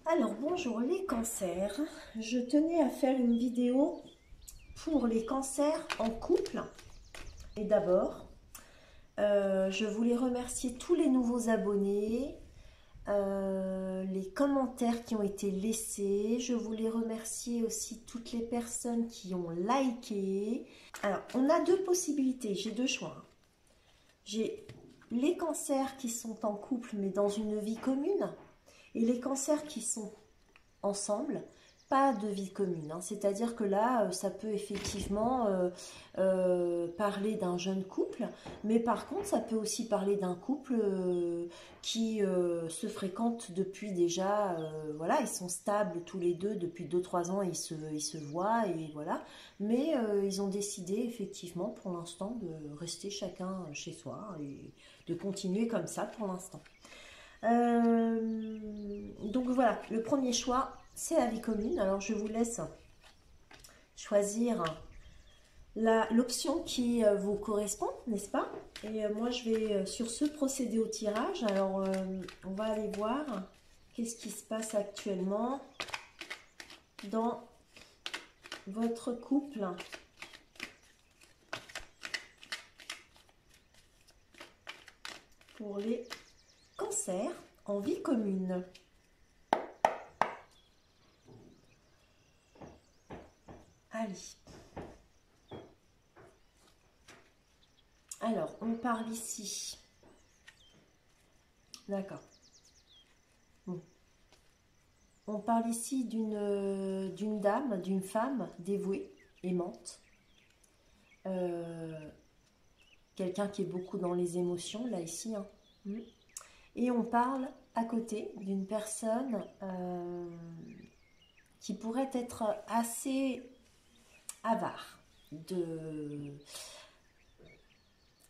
Alors bonjour les cancers, je tenais à faire une vidéo pour les cancers en couple. Et d'abord, je voulais remercier tous les nouveaux abonnés, les commentaires qui ont été laissés. Je voulais remercier aussi toutes les personnes qui ont liké. Alors, on a deux possibilités, j'ai deux choix. J'ai les cancers qui sont en couple mais dans une vie commune et les cancers qui sont ensemble, pas de vie commune. C'est-à-dire que là, ça peut effectivement parler d'un jeune couple, mais par contre, ça peut aussi parler d'un couple qui se fréquente depuis déjà, voilà, ils sont stables tous les deux depuis 2-3 ans, ils se voient, et voilà. Mais ils ont décidé effectivement pour l'instant de rester chacun chez soi et de continuer comme ça pour l'instant. Donc voilà, le premier choix, c'est la vie commune. Alors je vous laisse choisir l'option qui vous correspond, n'est-ce pas? Et moi je vais sur ce procéder au tirage. Alors on va aller voir qu'est-ce qui se passe actuellement dans votre couple. Pour les cancers en vie commune. Allez. Alors, on parle ici. D'accord. Bon. On parle ici d'une dame, d'une femme dévouée, aimante. Quelqu'un qui est beaucoup dans les émotions, là, ici. Hein. Et on parle à côté d'une personne qui pourrait être assez avare, qui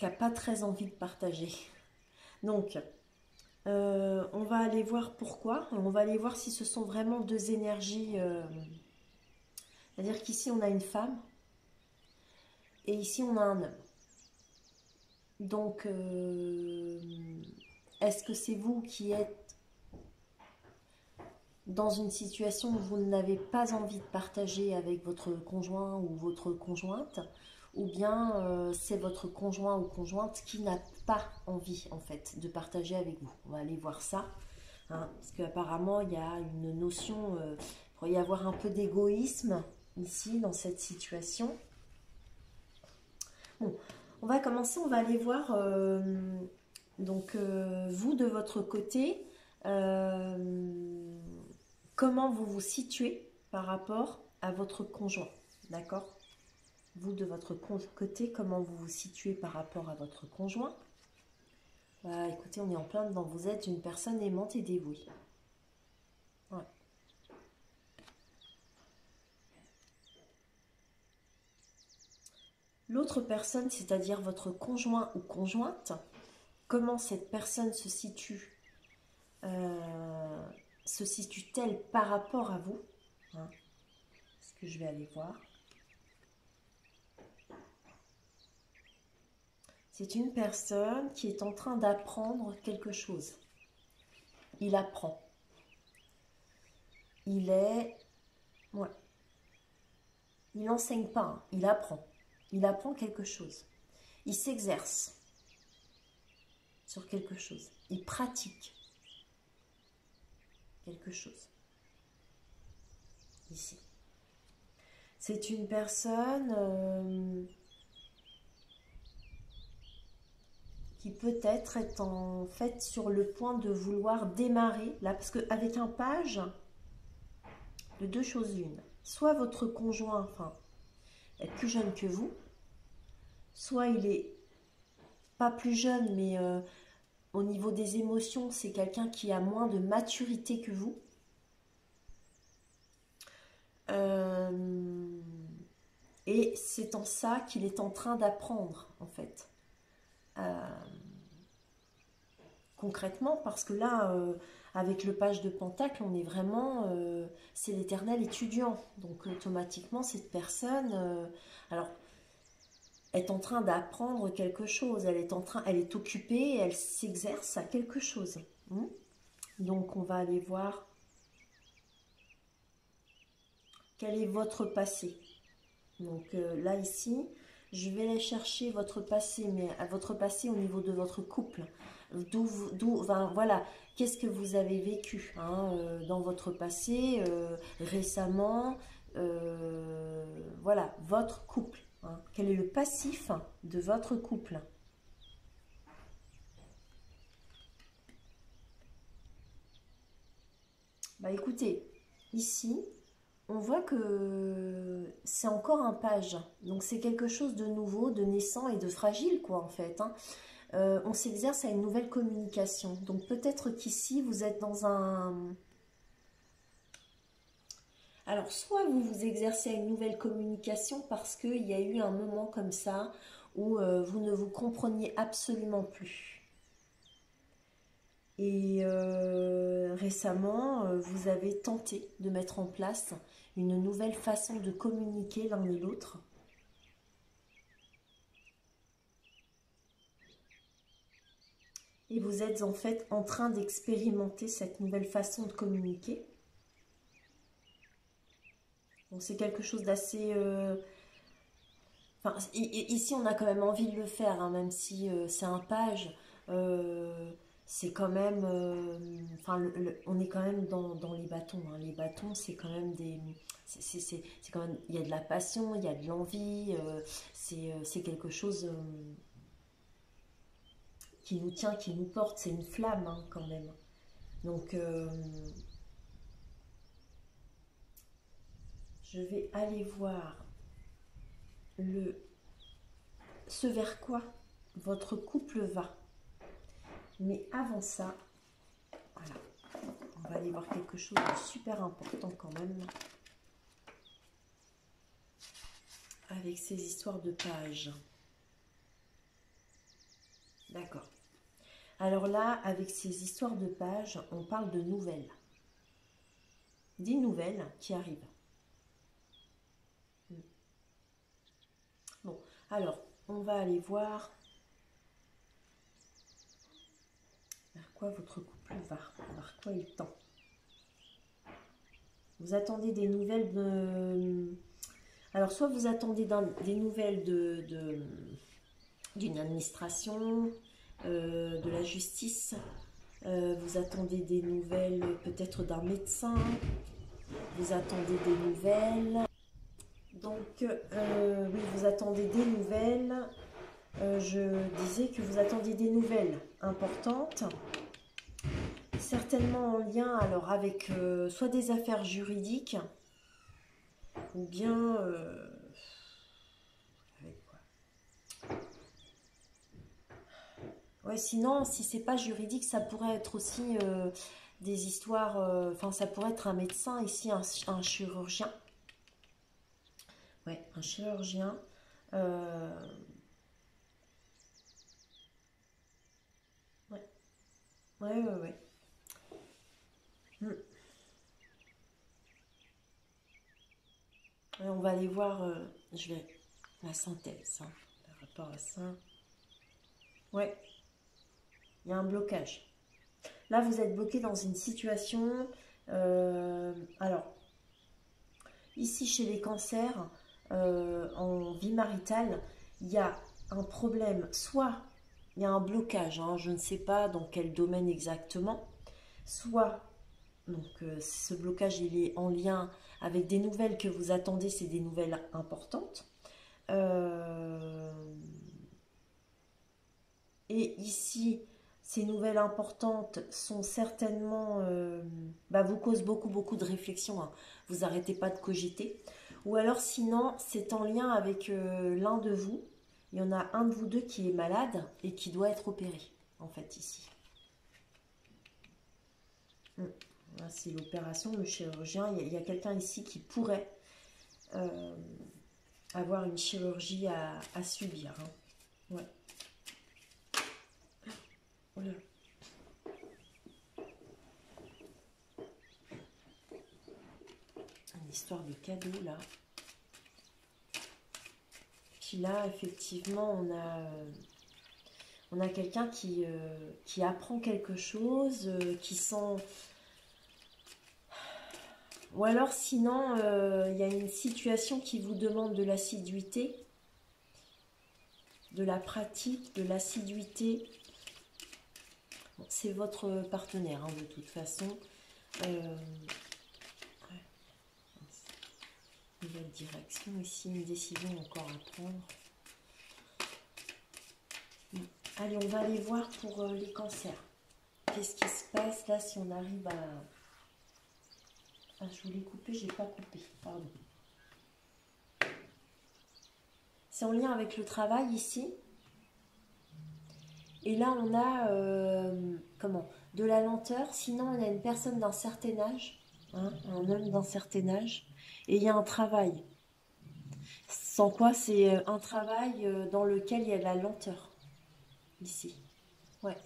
n'a pas très envie de partager. Donc, on va aller voir pourquoi. On va aller voir si ce sont vraiment deux énergies. C'est-à-dire qu'ici, on a une femme et ici, on a un homme. Donc, est-ce que c'est vous qui êtes dans une situation où vous n'avez pas envie de partager avec votre conjoint ou votre conjointe, ou bien c'est votre conjoint ou conjointe qui n'a pas envie en fait de partager avec vous? On va aller voir ça, hein, parce qu'apparemment il y a une notion, il pourrait y avoir un peu d'égoïsme ici dans cette situation. Bon, on va commencer, on va aller voir donc vous de votre côté. Comment vous vous situez par rapport à votre conjoint, d'accord? Vous, de votre côté, comment vous vous situez par rapport à votre conjoint? Bah, écoutez, on est en plein dedans. Vous êtes une personne aimante et dévouée. Ouais. L'autre personne, c'est-à-dire votre conjoint ou conjointe, comment cette personne se situe-t-elle par rapport à vous, hein? Ce que je vais aller voir. C'est une personne qui est en train d'apprendre quelque chose. Il apprend. Il est... Ouais. Il n'enseigne pas, hein. Il apprend. Il apprend quelque chose. Il s'exerce sur quelque chose. Il pratique quelque chose. Ici. C'est une personne qui peut-être est en fait sur le point de vouloir démarrer, là, parce qu'avec un page, de deux choses l'une. Soit votre conjoint, enfin, est plus jeune que vous, soit il est pas plus jeune, mais au niveau des émotions, c'est quelqu'un qui a moins de maturité que vous. Et c'est en ça qu'il est en train d'apprendre, en fait. Concrètement, parce que là, avec le page de Pentacle, on est vraiment... c'est l'éternel étudiant. Donc, automatiquement, cette personne... alors, est en train d'apprendre quelque chose. Elle est occupée, elle s'exerce à quelque chose. Donc, on va aller voir quel est votre passé. Donc là, ici, je vais aller chercher votre passé, mais à votre passé au niveau de votre couple. Enfin, voilà, qu'est-ce que vous avez vécu hein, dans votre passé, récemment, voilà, votre couple. Hein. Quel est le passif de votre couple? Bah écoutez, ici, on voit que c'est encore un page. Donc c'est quelque chose de nouveau, de naissant et de fragile, quoi, en fait. Hein. On s'exerce à une nouvelle communication. Donc peut-être qu'ici, vous êtes dans un... Alors, soit vous vous exercez à une nouvelle communication parce qu'il y a eu un moment comme ça où vous ne vous compreniez absolument plus. Et récemment, vous avez tenté de mettre en place une nouvelle façon de communiquer l'un et l'autre. Et vous êtes en fait en train d'expérimenter cette nouvelle façon de communiquer. Donc c'est quelque chose d'assez... Enfin, ici, on a quand même envie de le faire, hein, même si c'est un page. C'est quand même... enfin, on est quand même dans les bâtons. Hein. Les bâtons, c'est quand même des... C'est quand même... Il y a de la passion, il y a de l'envie. C'est quelque chose qui nous tient, qui nous porte. C'est une flamme, hein, quand même. Donc... je vais aller voir ce vers quoi votre couple va. Mais avant ça, voilà, on va aller voir quelque chose de super important quand même. Avec ces histoires de pages. D'accord. Alors là, avec ces histoires de pages, on parle de nouvelles. Des nouvelles qui arrivent. Bon, alors, on va aller voir vers quoi votre couple va, vers quoi il tend. Vous attendez des nouvelles de... Alors, soit vous attendez des nouvelles d'une administration, de la justice, vous attendez des nouvelles peut-être d'un médecin, vous attendez des nouvelles. Donc, oui, vous attendez des nouvelles. Je disais que vous attendiez des nouvelles importantes, certainement en lien alors avec soit des affaires juridiques, ou bien... avec quoi? Ouais, sinon, si c'est pas juridique, ça pourrait être aussi des histoires... Enfin, ça pourrait être un médecin, ici un chirurgien. Ouais, un chirurgien. Ouais, ouais. Et on va aller voir, je vais la synthèse hein, par rapport à ça. Ouais, il y a un blocage. Là, vous êtes bloqué dans une situation. Alors, ici chez les cancers, en vie maritale, il y a un problème. Soit il y a un blocage, hein, je ne sais pas dans quel domaine exactement. Soit donc ce blocage il est en lien avec des nouvelles que vous attendez, c'est des nouvelles importantes. Et ici, ces nouvelles importantes sont certainement, vous causent beaucoup de réflexion. Hein. Vous n'arrêtez pas de cogiter. Ou alors sinon, c'est en lien avec l'un de vous. Il y en a un de vous deux qui est malade et qui doit être opéré, en fait, ici. C'est l'opération, le chirurgien. Il y a quelqu'un ici qui pourrait avoir une chirurgie à subir. Hein. Ouais. Voilà. Une histoire de cadeau là. Puis là, effectivement, on a quelqu'un qui apprend quelque chose, qui sent... Ou alors sinon, il y a une situation qui vous demande de l'assiduité, de la pratique, de l'assiduité. Bon, c'est votre partenaire, hein, de toute façon. Nouvelle direction ici, une décision encore à prendre. Bon. Allez, on va aller voir pour les cancers. Qu'est-ce qui se passe là si on arrive à... Ah, je voulais couper, j'ai pas coupé, pardon. C'est en lien avec le travail ici. Et là, on a comment, de la lenteur. Sinon, on a une personne d'un certain âge, hein, un homme d'un certain âge. Et il y a un travail. Sans quoi, c'est un travail dans lequel il y a de la lenteur. Ici. Ouais.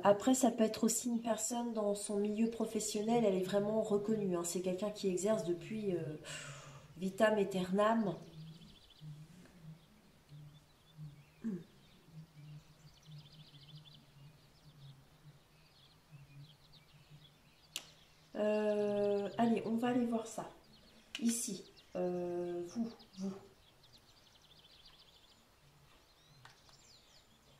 Après, ça peut être aussi une personne dans son milieu professionnel, elle est vraiment reconnue, hein. C'est quelqu'un qui exerce depuis vitam aeternam. Allez, on va aller voir ça. Ici, vous.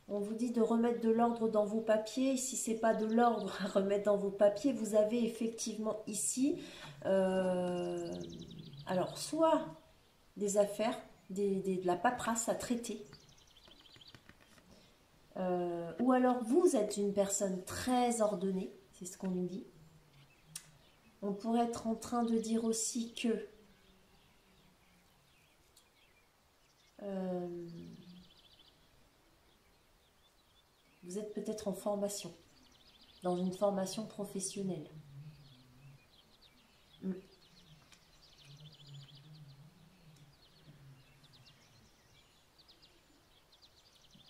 On vous dit de remettre de l'ordre dans vos papiers. Si ce n'est pas de l'ordre à remettre dans vos papiers, vous avez effectivement ici, alors soit des affaires, de la paperasse à traiter, ou alors vous êtes une personne très ordonnée, c'est ce qu'on nous dit. On pourrait être en train de dire aussi que vous êtes peut-être en formation, dans une formation professionnelle.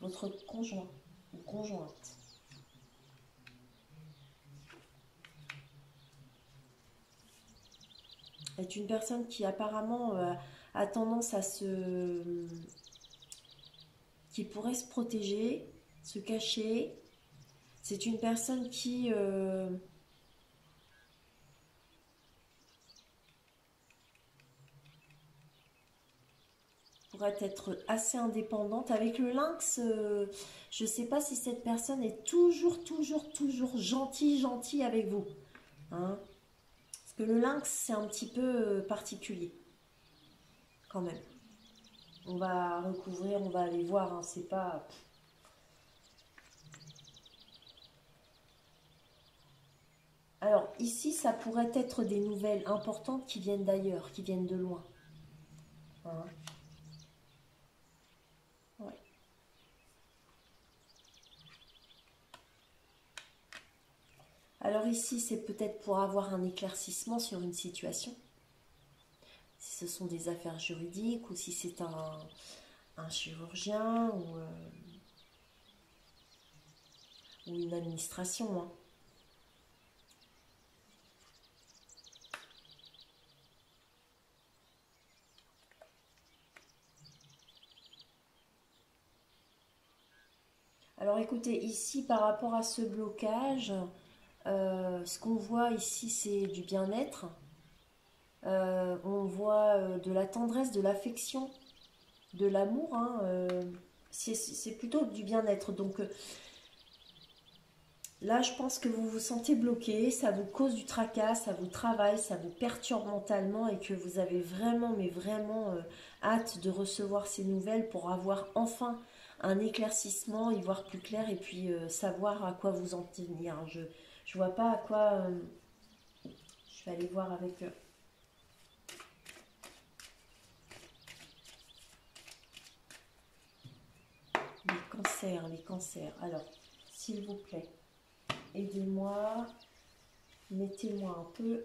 Votre conjoint ou conjointe est une personne qui apparemment a tendance à qui pourrait se protéger, se cacher. C'est une personne qui pourrait être assez indépendante. Avec le lynx, je ne sais pas si cette personne est toujours gentille avec vous. Hein? Parce que le lynx, c'est un petit peu particulier. Quand même. On va recouvrir, on va aller voir. Hein, c'est pas... Alors, ici, ça pourrait être des nouvelles importantes qui viennent d'ailleurs, qui viennent de loin. Hein? Ouais. Alors ici, c'est peut-être pour avoir un éclaircissement sur une situation. Si ce sont des affaires juridiques ou si c'est un chirurgien ou une administration. Hein. Alors écoutez, ici par rapport à ce blocage, ce qu'on voit ici c'est du bien-être. On voit de la tendresse, de l'affection, de l'amour. Hein, c'est plutôt du bien-être. Donc là, je pense que vous vous sentez bloqué, ça vous cause du tracas, ça vous travaille, ça vous perturbe mentalement et que vous avez vraiment, mais vraiment hâte de recevoir ces nouvelles pour avoir enfin un éclaircissement, y voir plus clair et puis savoir à quoi vous en tenir. Je ne vois pas à quoi... je vais aller voir avec... les cancers. Alors, s'il vous plaît, aidez-moi, mettez-moi un peu.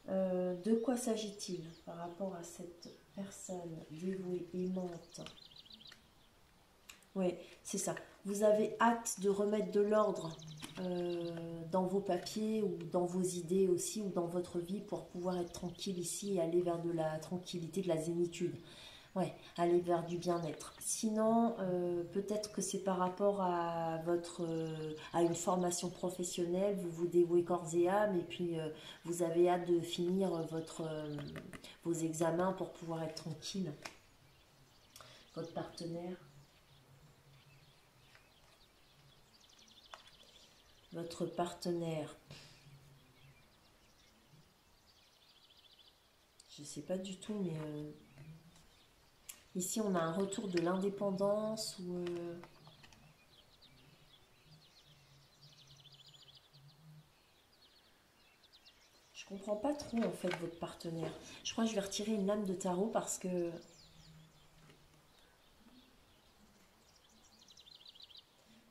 De quoi s'agit-il par rapport à cette personne dévouée, aimante? Oui, c'est ça. Vous avez hâte de remettre de l'ordre dans vos papiers ou dans vos idées aussi ou dans votre vie pour pouvoir être tranquille ici et aller vers de la tranquillité, de la zénitude. Ouais, aller vers du bien-être. Sinon, peut-être que c'est par rapport à à une formation professionnelle, vous vous dévouez corps et âme, et puis vous avez hâte de finir vos examens pour pouvoir être tranquille. Votre partenaire, votre partenaire, je sais pas du tout, mais ici on a un retour de l'indépendance ou je comprends pas trop en fait votre partenaire. Je crois que je vais retirer une lame de tarot parce que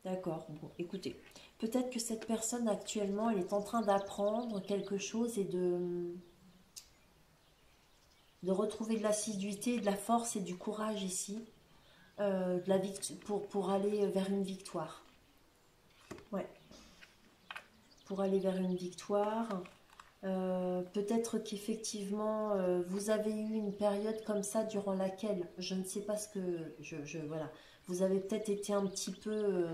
d'accord, bon, écoutez, peut-être que cette personne actuellement, elle est en train d'apprendre quelque chose et de retrouver de l'assiduité, de la force et du courage ici, pour aller vers une victoire. Ouais, pour aller vers une victoire. Peut-être qu'effectivement, vous avez eu une période comme ça durant laquelle, je ne sais pas ce que, voilà, vous avez peut-être été un petit peu,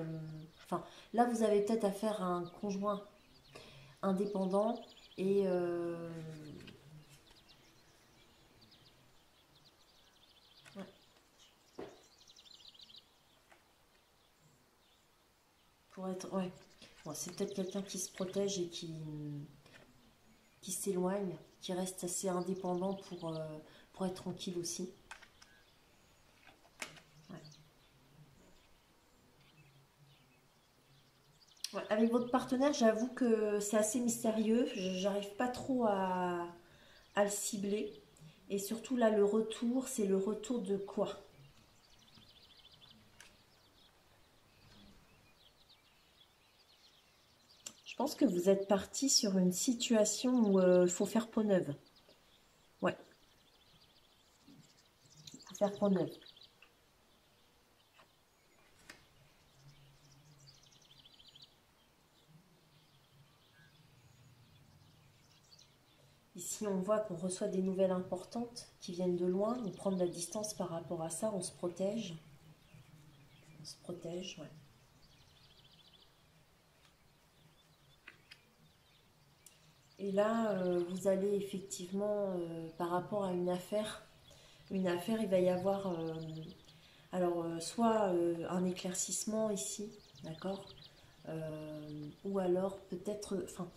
enfin, là vous avez peut-être affaire à un conjoint indépendant et ouais, pour être, ouais, bon, c'est peut-être quelqu'un qui se protège et qui s'éloigne, qui reste assez indépendant pour être tranquille aussi. Ouais. Ouais, avec votre partenaire, j'avoue que c'est assez mystérieux. J'arrive pas trop à le cibler. Et surtout là, le retour, c'est le retour de quoi? Je pense que vous êtes parti sur une situation où il faut faire peau neuve. Ouais, il faut faire peau neuve. Ici, on voit qu'on reçoit des nouvelles importantes qui viennent de loin. On prend de la distance par rapport à ça. On se protège. On se protège, ouais. Et là, vous allez effectivement, par rapport à une affaire, il va y avoir, alors, soit un éclaircissement ici, d'accord. Ou alors peut-être, enfin,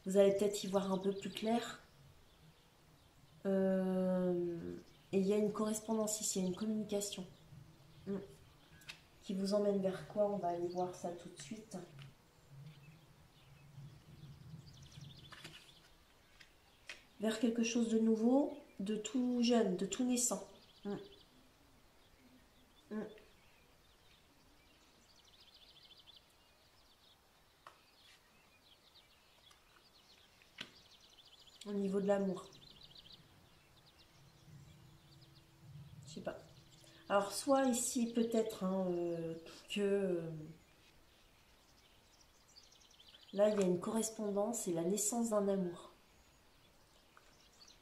vous allez peut-être y voir un peu plus clair. Euh, et il y a une correspondance ici, il y a une communication. Mm. Qui vous emmène vers quoi? On va aller voir ça tout de suite. Vers quelque chose de nouveau, de tout jeune, de tout naissant. Mm. Mm. Au niveau de l'amour. Je sais pas. Alors, soit ici, peut-être hein, que là, il y a une correspondance et la naissance d'un amour.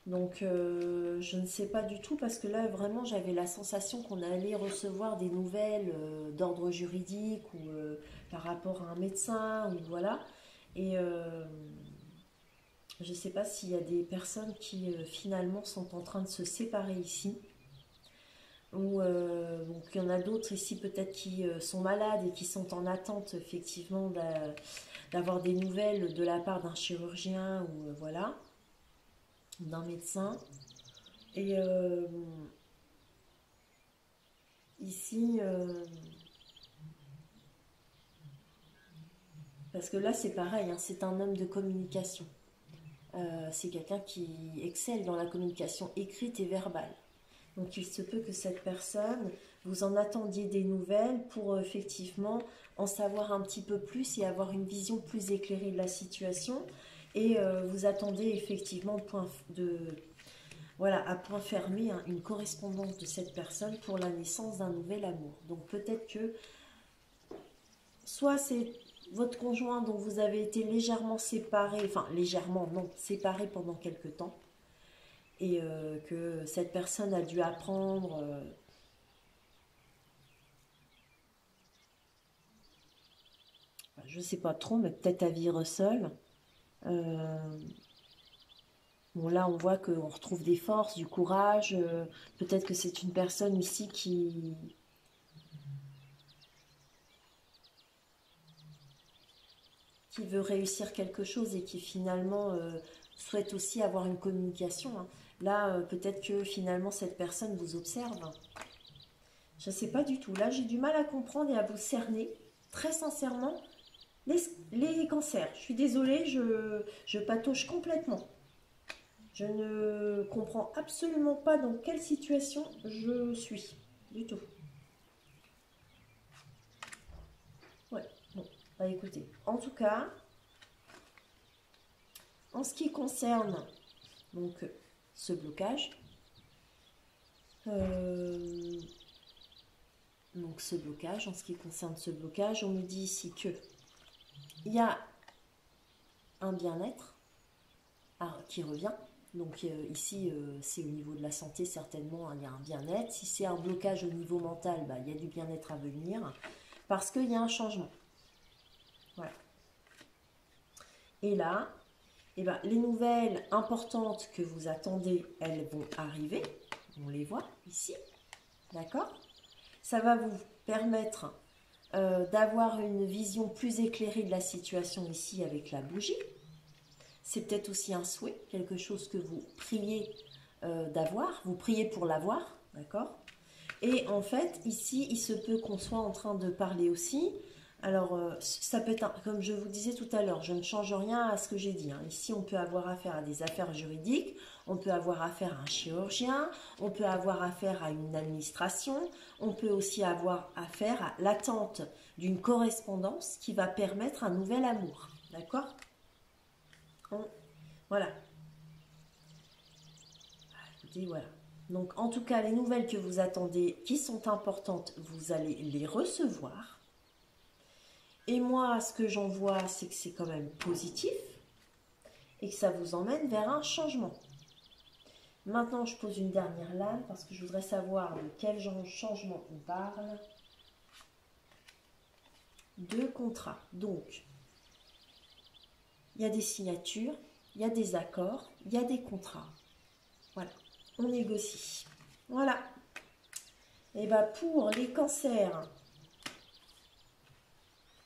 Donc, je ne sais pas du tout parce que là, vraiment, j'avais la sensation qu'on allait recevoir des nouvelles d'ordre juridique ou par rapport à un médecin ou voilà. Et je ne sais pas s'il y a des personnes qui finalement sont en train de se séparer ici. Ou donc il y en a d'autres ici peut-être qui sont malades et qui sont en attente effectivement d'avoir des nouvelles de la part d'un chirurgien ou voilà, d'un médecin. Et ici, parce que là c'est pareil, hein, c'est un homme de communication. C'est quelqu'un qui excelle dans la communication écrite et verbale. Donc il se peut que cette personne, vous en attendiez des nouvelles pour effectivement en savoir un petit peu plus et avoir une vision plus éclairée de la situation. Et vous attendez effectivement voilà, à point fermé hein, une correspondance de cette personne pour la naissance d'un nouvel amour. Donc peut-être que soit c'est votre conjoint dont vous avez été légèrement séparé, enfin légèrement non, séparé pendant quelque temps, et que cette personne a dû apprendre, je ne sais pas trop, mais peut-être à vivre seule. Bon, là, on voit qu'on retrouve des forces, du courage. Peut-être que c'est une personne ici qui veut réussir quelque chose et qui finalement souhaite aussi avoir une communication, hein. Là, peut-être que finalement, cette personne vous observe. Je ne sais pas du tout. Là, j'ai du mal à comprendre et à vous cerner, très sincèrement, les cancers. Je suis désolée, je patauge complètement. Je ne comprends absolument pas dans quelle situation je suis, du tout. Ouais, bon, bah écoutez, en tout cas, en ce qui concerne donc ce blocage, en ce qui concerne ce blocage, on me dit ici que il y a un bien-être qui revient. Donc ici, c'est au niveau de la santé, certainement, hein, il y a un bien-être. Si c'est un blocage au niveau mental, bah, il y a du bien-être à venir, parce qu'il y a un changement. Voilà. Et là, eh ben, les nouvelles importantes que vous attendez, elles vont arriver. On les voit ici. D'accord? Ça va vous permettre d'avoir une vision plus éclairée de la situation ici avec la bougie. C'est peut-être aussi un souhait, quelque chose que vous priez d'avoir. Vous priez pour l'avoir, d'accord? Et en fait, ici, il se peut qu'on soit en train de parler aussi. Alors, ça peut être, comme je vous disais tout à l'heure, je ne change rien à ce que j'ai dit, hein. Ici, on peut avoir affaire à des affaires juridiques, on peut avoir affaire à un chirurgien, on peut avoir affaire à une administration, on peut aussi avoir affaire à l'attente d'une correspondance qui va permettre un nouvel amour. D'accord? Voilà. Écoutez, voilà. Donc, en tout cas, les nouvelles que vous attendez, qui sont importantes, vous allez les recevoir. Et moi, ce que j'en vois, c'est que c'est quand même positif et que ça vous emmène vers un changement. Maintenant, je pose une dernière lame parce que je voudrais savoir de quel genre de changement on parle. De contrat. Donc, il y a des signatures, il y a des accords, il y a des contrats. Voilà, on négocie. Voilà. Et bien, pour les cancers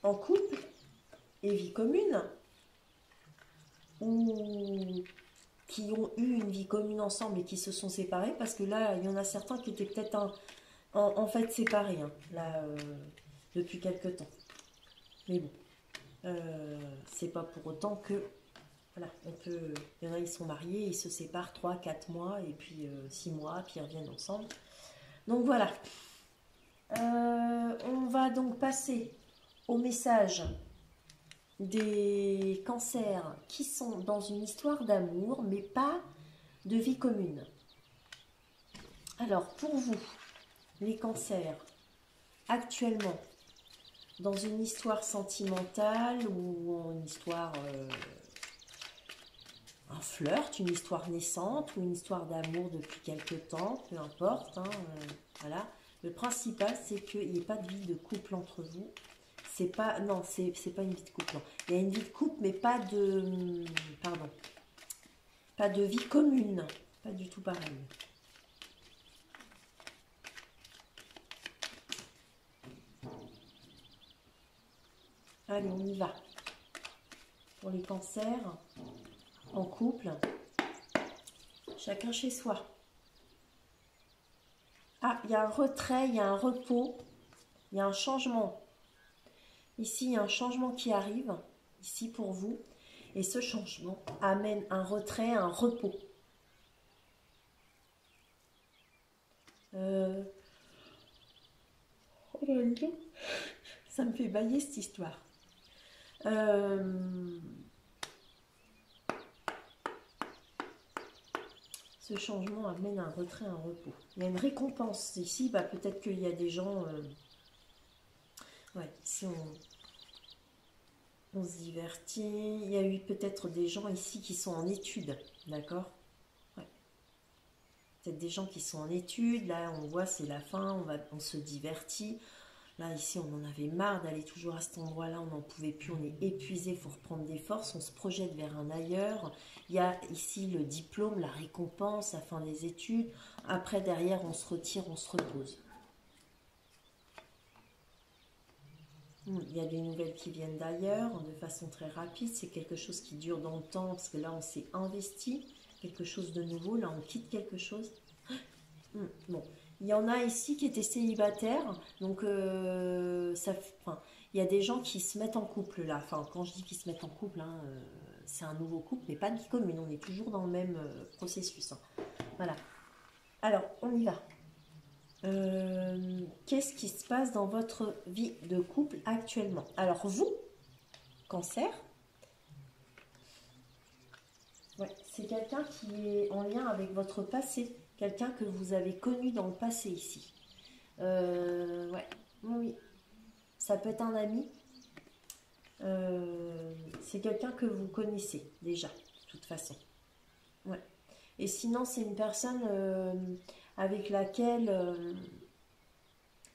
en couple et vie commune, ou qui ont eu une vie commune ensemble et qui se sont séparés, parce que là, il y en a certains qui étaient peut-être en fait séparés, hein, là, depuis quelque temps. Mais bon, c'est pas pour autant que, voilà, il y en a, ils sont mariés, ils se séparent 3, 4 mois, et puis 6 mois, puis ils reviennent ensemble. Donc voilà. On va donc passer au message des cancers qui sont dans une histoire d'amour, mais pas de vie commune. Alors, pour vous, les cancers, actuellement, dans une histoire sentimentale ou une histoire, un flirt, une histoire naissante ou une histoire d'amour depuis quelque temps, peu importe, hein, voilà. Le principal, c'est qu'il n'y ait pas de vie de couple entre vous. C'est pas, non, c'est pas une vie de couple, non. Il y a une vie de couple, mais pas de, pardon, pas de vie commune, pas du tout pareil. Allez, on y va. Pour les cancers, en couple, chacun chez soi. Ah, il y a un retrait, il y a un repos, il y a un changement. Ici, il y a un changement qui arrive, ici pour vous. Et ce changement amène un retrait, un repos. Oh là là, ça me fait bailler cette histoire. Ce changement amène un retrait, un repos. Il y a une récompense ici. Bah, peut-être qu'il y a des gens... ouais, ici on se divertit. Il y a eu peut-être des gens ici qui sont en études. D'accord? Ouais. Peut-être des gens qui sont en études, là on voit c'est la fin, on se divertit. Là ici on en avait marre d'aller toujours à cet endroit-là, on n'en pouvait plus, on est épuisé, il faut reprendre des forces, on se projette vers un ailleurs. Il y a ici le diplôme, la récompense, la fin des études. Après derrière on se retire, on se repose. Il y a des nouvelles qui viennent d'ailleurs, de façon très rapide, c'est quelque chose qui dure dans le temps, parce que là on s'est investi, quelque chose de nouveau, là on quitte quelque chose. Bon, il y en a ici qui étaient célibataires, donc enfin, il y a des gens qui se mettent en couple là. Enfin, quand je dis qu'ils se mettent en couple, hein, c'est un nouveau couple, mais pas de vie commune, on est toujours dans le même processus. Hein. Voilà. Alors, on y va. Qu'est-ce qui se passe dans votre vie de couple actuellement? Alors, vous, Cancer, ouais, c'est quelqu'un qui est en lien avec votre passé. Quelqu'un que vous avez connu dans le passé ici. Ouais, oui, ça peut être un ami. C'est quelqu'un que vous connaissez déjà, de toute façon. Ouais. Et sinon, c'est une personne avec laquelle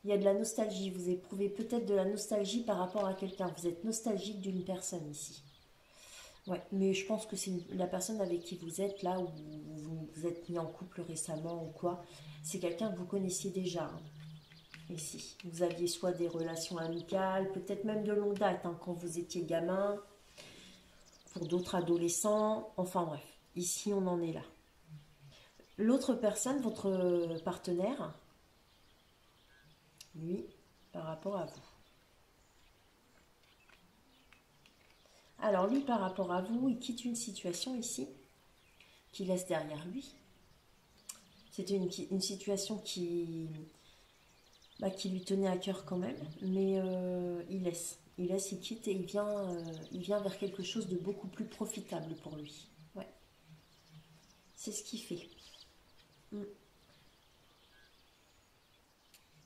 il y a de la nostalgie. Vous éprouvez peut-être de la nostalgie par rapport à quelqu'un. Vous êtes nostalgique d'une personne ici. Ouais, mais je pense que c'est la personne avec qui vous êtes là, ou vous vous êtes mis en couple récemment ou quoi. C'est quelqu'un que vous connaissiez déjà. Hein. Ici, vous aviez soit des relations amicales, peut-être même de longue date, hein, quand vous étiez gamin, pour d'autres adolescents, enfin bref, ici on en est là. L'autre personne, votre partenaire, lui, par rapport à vous. Alors lui, par rapport à vous, il quitte une situation ici, qu'il laisse derrière lui. C'était une situation qui lui tenait à cœur quand même, mais il laisse, il quitte et il vient vers quelque chose de beaucoup plus profitable pour lui. Ouais, c'est ce qu'il fait.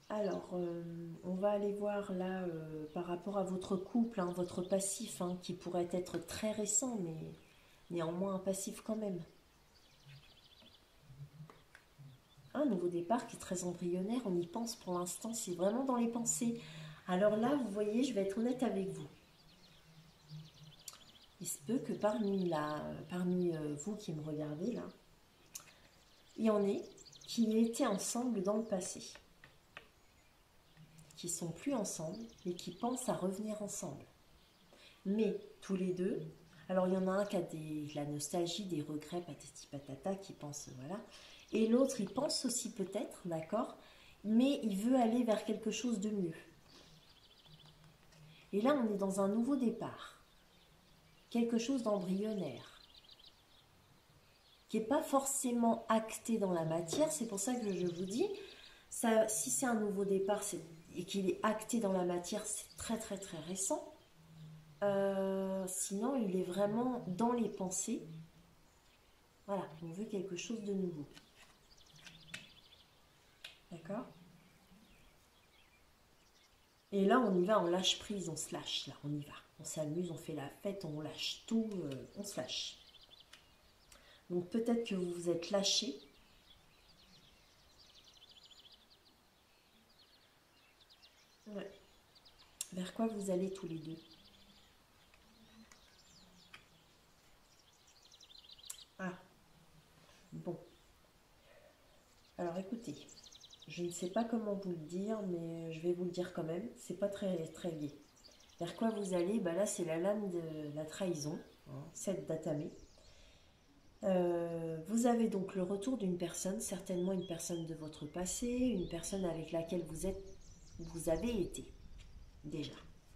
Alors, on va aller voir là par rapport à votre couple, hein, votre passif, hein, qui pourrait être très récent, mais néanmoins un passif quand même. Un nouveau départ qui est très embryonnaire, on y pense pour l'instant, c'est vraiment dans les pensées. Alors là, vous voyez, je vais être honnête avec vous. Il se peut que parmi vous qui me regardez là, il y en ait qui étaient ensemble dans le passé, qui sont plus ensemble et qui pensent à revenir ensemble. Mais tous les deux, alors il y en a un qui a de la nostalgie, des regrets, patati patata, qui pense, voilà. Et l'autre, il pense aussi peut-être, d'accord, mais il veut aller vers quelque chose de mieux. Et là, on est dans un nouveau départ. Quelque chose d'embryonnaire. Qui n'est pas forcément acté dans la matière, c'est pour ça que je vous dis, ça, si c'est un nouveau départ et qu'il est acté dans la matière, c'est très très très récent. Sinon, il est vraiment dans les pensées. Voilà, on veut quelque chose de nouveau. D'accord? Et là, on y va, on lâche prise, on se lâche, là, on y va. On s'amuse, on fait la fête, on lâche tout, on se lâche. Donc peut-être que vous vous êtes lâché. Ouais. Vers quoi vous allez tous les deux? Ah, bon. Alors écoutez, je ne sais pas comment vous le dire, mais je vais vous le dire quand même. C'est pas très, très gai. Vers quoi vous allez? Bah là, c'est la lame de la trahison, hein, 7 d'Atamé. Vous avez donc le retour d'une personne, certainement une personne de votre passé, une personne avec laquelle vous avez été déjà,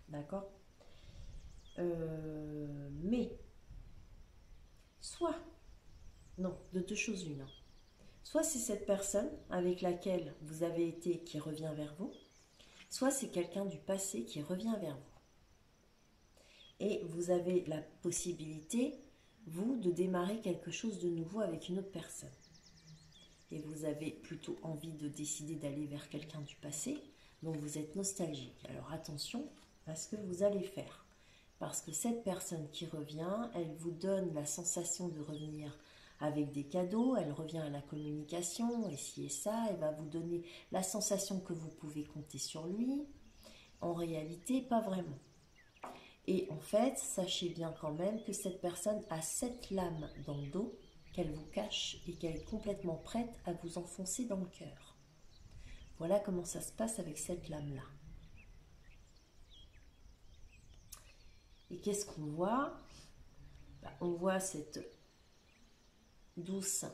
d'accord? Mais soit, non, de deux choses l'une, hein. Soit c'est cette personne avec laquelle vous avez été qui revient vers vous, soit c'est quelqu'un du passé qui revient vers vous. Et vous avez la possibilité, vous, de démarrer quelque chose de nouveau avec une autre personne. Et vous avez plutôt envie de décider d'aller vers quelqu'un du passé, donc vous êtes nostalgique. Alors attention à ce que vous allez faire. Parce que cette personne qui revient, elle vous donne la sensation de revenir avec des cadeaux, elle revient à la communication, et ci et ça, elle va vous donner la sensation que vous pouvez compter sur lui. En réalité, pas vraiment. Et en fait, sachez bien quand même que cette personne a cette lame dans le dos qu'elle vous cache et qu'elle est complètement prête à vous enfoncer dans le cœur. Voilà comment ça se passe avec cette lame-là. Et qu'est-ce qu'on voit? On voit cette douce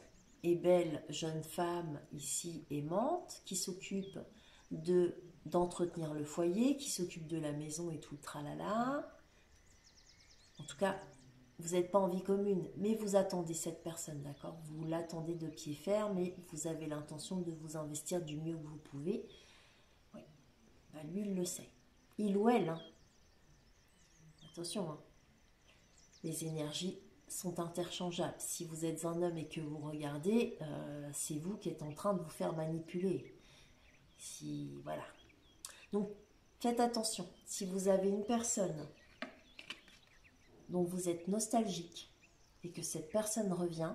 et belle jeune femme ici aimante qui s'occupe d'entretenir le foyer, qui s'occupe de la maison et tout le tralala. En tout cas, vous n'êtes pas en vie commune, mais vous attendez cette personne, d'accord? Vous l'attendez de pied ferme et vous avez l'intention de vous investir du mieux que vous pouvez. Oui. Lui, il le sait. Il ou elle, hein. Attention, hein. Les énergies sont interchangeables. Si vous êtes un homme et que vous regardez, c'est vous qui êtes en train de vous faire manipuler. Voilà. Donc, faites attention. Si vous avez une personne dont vous êtes nostalgique et que cette personne revient,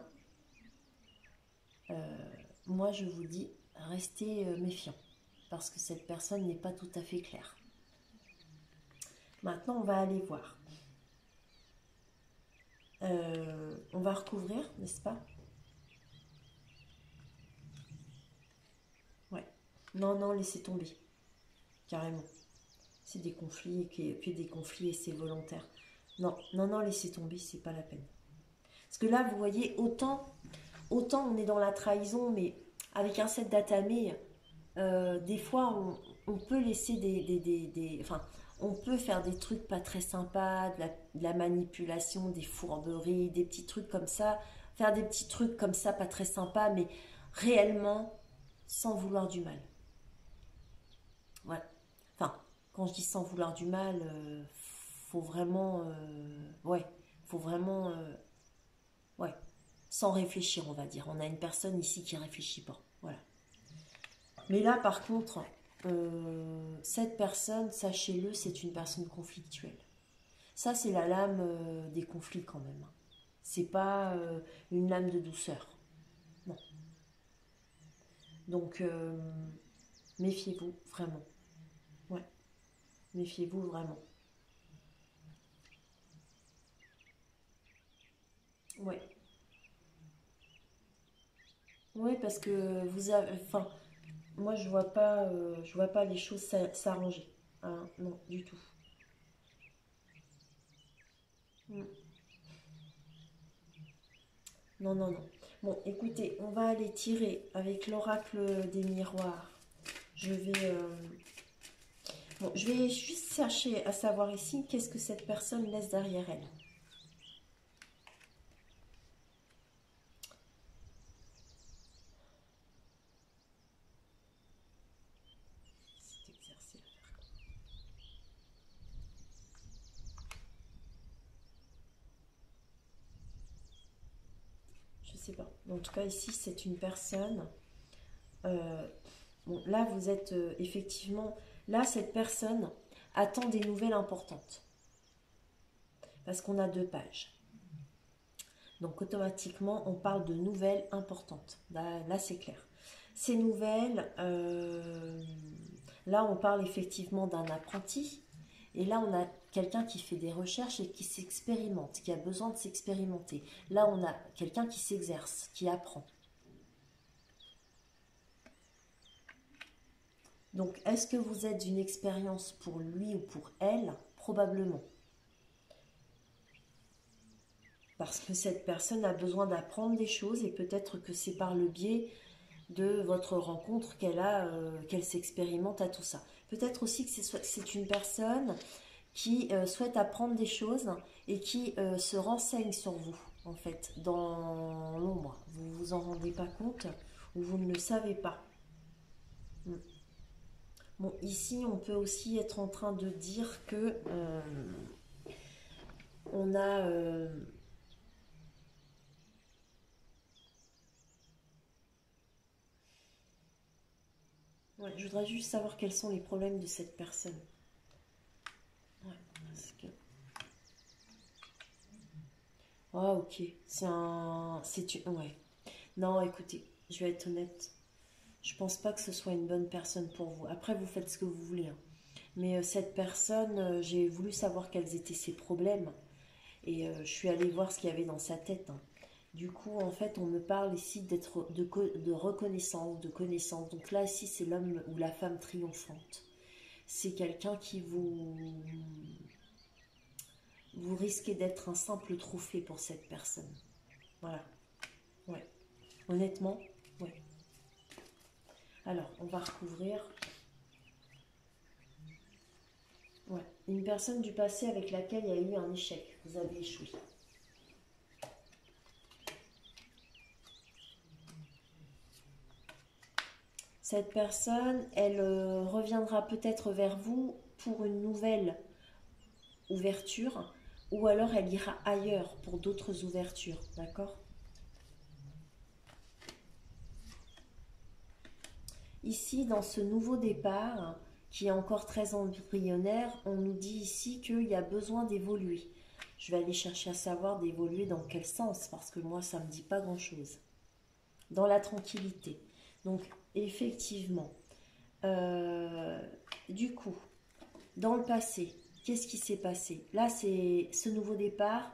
moi je vous dis, restez méfiant parce que cette personne n'est pas tout à fait claire. Maintenant, on va aller voir. On va recouvrir, n'est-ce pas? Ouais. Non, laissez tomber. Carrément. C'est des conflits, que des conflits et c'est volontaire. Non, laissez tomber, c'est pas la peine. Parce que là, vous voyez, autant on est dans la trahison, mais avec un set d'atamé, des fois, on peut laisser enfin, on peut faire des trucs pas très sympas, de la manipulation, des fourberies, des petits trucs comme ça, faire des petits trucs comme ça, pas très sympas, mais réellement, sans vouloir du mal. Voilà. Enfin, quand je dis sans vouloir du mal, faut vraiment, ouais, faut vraiment, ouais, sans réfléchir, on va dire. On a une personne ici qui réfléchit pas, voilà. Mais là, par contre, cette personne, sachez-le, c'est une personne conflictuelle. Ça, c'est la lame des conflits quand même. C'est pas une lame de douceur. Non. Donc, méfiez-vous, vraiment. Ouais. Méfiez-vous vraiment. Ouais. Oui, parce que vous avez... Enfin, moi, je vois pas les choses s'arranger. Hein, non, du tout. Mm. Non. Bon, écoutez, on va aller tirer avec l'oracle des miroirs. Je vais... Bon, je vais juste chercher à savoir ici qu'est-ce que cette personne laisse derrière elle. C'est exercé à faire. Je sais pas. En tout cas, ici, c'est une personne... bon, là, vous êtes effectivement... Là, cette personne attend des nouvelles importantes. Parce qu'on a 2 pages. Donc, automatiquement, on parle de nouvelles importantes. Là c'est clair. Ces nouvelles, là, on parle effectivement d'un apprenti. Et là, on a quelqu'un qui fait des recherches et qui s'expérimente, qui a besoin de s'expérimenter. Là, on a quelqu'un qui s'exerce, qui apprend. Donc, est-ce que vous êtes une expérience pour lui ou pour elle? Probablement. Parce que cette personne a besoin d'apprendre des choses et peut-être que c'est par le biais de votre rencontre qu'elle s'expérimente à tout ça. Peut-être aussi que c'est une personne qui souhaite apprendre des choses et qui se renseigne sur vous, en fait, dans l'ombre. Vous vous en rendez pas compte ou vous ne le savez pas. Bon, ici, on peut aussi être en train de dire que on a... ouais, je voudrais juste savoir quels sont les problèmes de cette personne. Ouais, parce que... Ah, ok. C'est un... C'est une... Ouais. Non, écoutez, je vais être honnête. Je pense pas que ce soit une bonne personne pour vous. Après, vous faites ce que vous voulez, hein. Mais cette personne, j'ai voulu savoir quels étaient ses problèmes. Et je suis allée voir ce qu'il y avait dans sa tête, hein. Du coup, en fait, on me parle ici d'être de reconnaissance, de connaissance. Donc là, ici, c'est l'homme ou la femme triomphante. C'est quelqu'un qui vous risquez d'être un simple trophée pour cette personne. Voilà. Ouais. Honnêtement, ouais. Alors, on va recouvrir. Ouais. Une personne du passé avec laquelle il y a eu un échec. Vous avez échoué. Cette personne, elle reviendra peut-être vers vous pour une nouvelle ouverture ou alors elle ira ailleurs pour d'autres ouvertures, d'accord? Ici, dans ce nouveau départ, qui est encore très embryonnaire, on nous dit ici qu'il y a besoin d'évoluer. Je vais aller chercher à savoir d'évoluer dans quel sens, parce que moi, ça ne me dit pas grand-chose. Dans la tranquillité. Donc, effectivement, euh, du coup, dans le passé, qu'est-ce qui s'est passé? Là, c'est ce nouveau départ.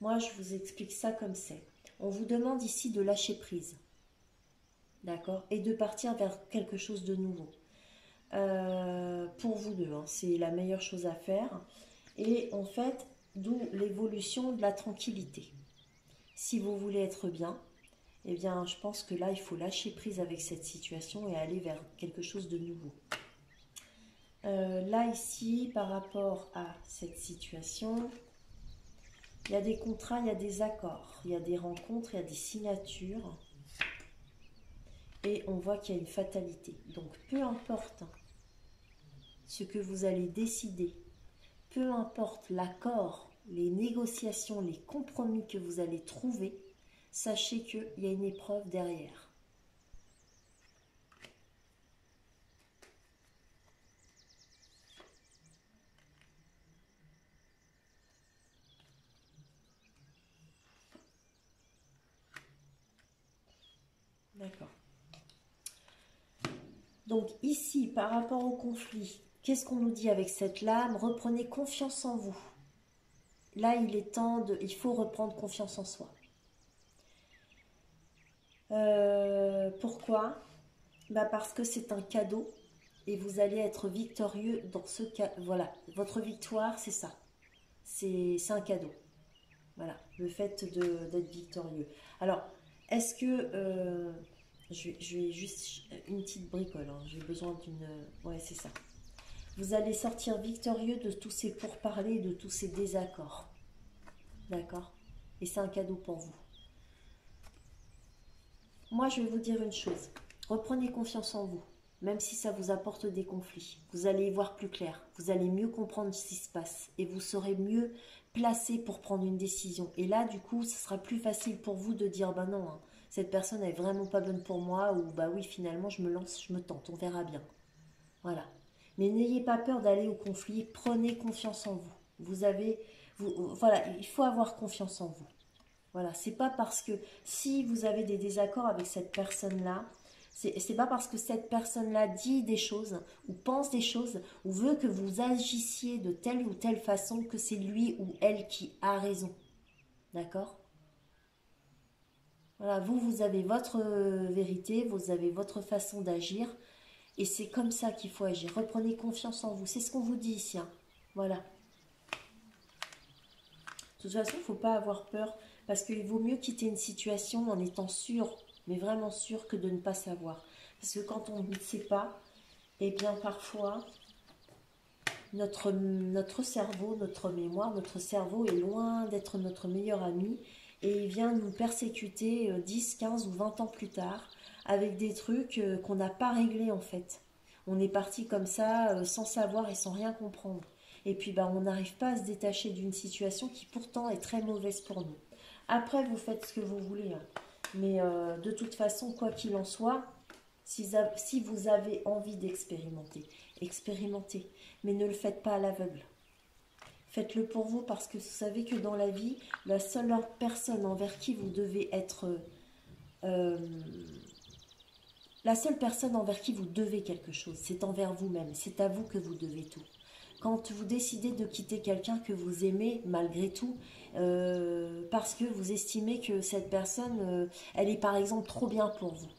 Moi, je vous explique ça comme c'est. On vous demande ici de lâcher prise, d'accord? Et de partir vers quelque chose de nouveau. Pour vous deux, hein, c'est la meilleure chose à faire. Et en fait, d'où l'évolution de la tranquillité. Si vous voulez être bien, eh bien, je pense que là, il faut lâcher prise avec cette situation et aller vers quelque chose de nouveau. Là, ici, par rapport à cette situation, il y a des contrats, il y a des accords, il y a des rencontres, il y a des signatures. Et on voit qu'il y a une fatalité. Donc, peu importe ce que vous allez décider, peu importe l'accord, les négociations, les compromis que vous allez trouver, sachez qu'il y a une épreuve derrière. D'accord. Donc ici, par rapport au conflit, qu'est-ce qu'on nous dit avec cette lame? Reprenez confiance en vous. Là, il faut reprendre confiance en soi. Pourquoi? Bah parce que c'est un cadeau et vous allez être victorieux dans ce cas. Voilà, votre victoire, c'est ça. C'est un cadeau. Voilà, le fait d'être victorieux. Alors, est-ce que... je vais juste une petite bricole, hein. J'ai besoin d'une... Ouais, c'est ça. Vous allez sortir victorieux de tous ces pourparlers, de tous ces désaccords. D'accord? Et c'est un cadeau pour vous. Moi, je vais vous dire une chose. Reprenez confiance en vous, même si ça vous apporte des conflits. Vous allez y voir plus clair. Vous allez mieux comprendre ce qui se passe. Et vous serez mieux placé pour prendre une décision. Et là, du coup, ce sera plus facile pour vous de dire, bah non, hein, cette personne est vraiment pas bonne pour moi. Ou bah oui, finalement, je me lance, je me tente, on verra bien. Voilà. Mais n'ayez pas peur d'aller au conflit. Prenez confiance en vous. Voilà, il faut avoir confiance en vous. Voilà, c'est pas parce que si vous avez des désaccords avec cette personne-là, c'est pas parce que cette personne-là dit des choses ou pense des choses ou veut que vous agissiez de telle ou telle façon que c'est lui ou elle qui a raison. D'accord? Voilà, vous avez votre vérité, vous avez votre façon d'agir et c'est comme ça qu'il faut agir. Reprenez confiance en vous. C'est ce qu'on vous dit ici, hein. Voilà. De toute façon, il ne faut pas avoir peur parce qu'il vaut mieux quitter une situation en étant sûr, mais vraiment sûr, que de ne pas savoir. Parce que quand on ne sait pas, eh bien parfois, notre cerveau, notre mémoire, notre cerveau est loin d'être notre meilleur ami et il vient nous persécuter 10, 15 ou 20 ans plus tard avec des trucs qu'on n'a pas réglés en fait. On est parti comme ça sans savoir et sans rien comprendre. Et puis bah, on n'arrive pas à se détacher d'une situation qui pourtant est très mauvaise pour nous. Après, vous faites ce que vous voulez, hein. Mais de toute façon, quoi qu'il en soit, si vous avez envie d'expérimenter, expérimentez. Mais ne le faites pas à l'aveugle. Faites-le pour vous parce que vous savez que dans la vie, la seule personne envers qui vous devez être... la seule personne envers qui vous devez quelque chose, c'est envers vous-même. C'est à vous que vous devez tout. Quand vous décidez de quitter quelqu'un que vous aimez malgré tout, parce que vous estimez que cette personne, elle est par exemple trop bien pour vous.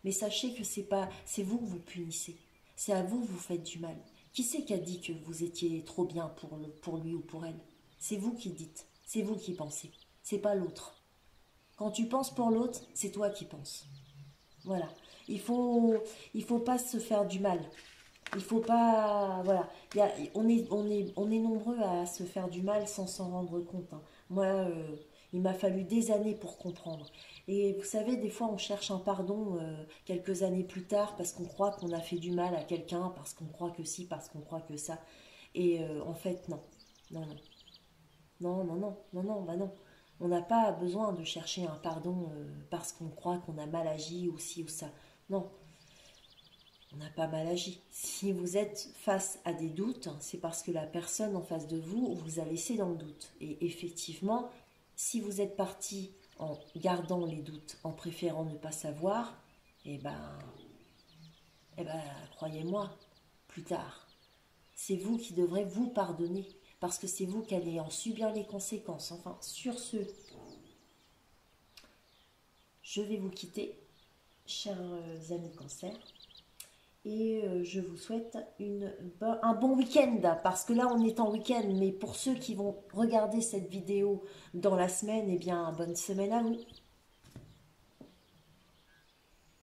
Mais sachez que c'est vous que vous punissez. C'est à vous que vous faites du mal. Qui c'est qui a dit que vous étiez trop bien pour lui ou pour elle? C'est vous qui dites. C'est vous qui pensez. C'est pas l'autre. Quand tu penses pour l'autre, c'est toi qui penses. Voilà. Il faut pas se faire du mal. Il faut pas, voilà. On est nombreux à se faire du mal sans s'en rendre compte, hein. Moi, il m'a fallu des années pour comprendre. Et vous savez, des fois, on cherche un pardon quelques années plus tard parce qu'on croit qu'on a fait du mal à quelqu'un, parce qu'on croit que si, parce qu'on croit que ça. Et en fait, non. Non, non. Non, non, non, non, non, bah non. On n'a pas besoin de chercher un pardon parce qu'on croit qu'on a mal agi ou ci ou ça. Non, on n'a pas mal agi. Si vous êtes face à des doutes, c'est parce que la personne en face de vous vous a laissé dans le doute. Et effectivement, si vous êtes parti en gardant les doutes, en préférant ne pas savoir, eh ben, croyez-moi, plus tard, c'est vous qui devrez vous pardonner. Parce que c'est vous qui allez en subir les conséquences. Enfin, sur ce, je vais vous quitter, chers amis cancer. Et je vous souhaite un bon week-end, parce que là on est en week-end, mais pour ceux qui vont regarder cette vidéo dans la semaine, eh bien bonne semaine à vous.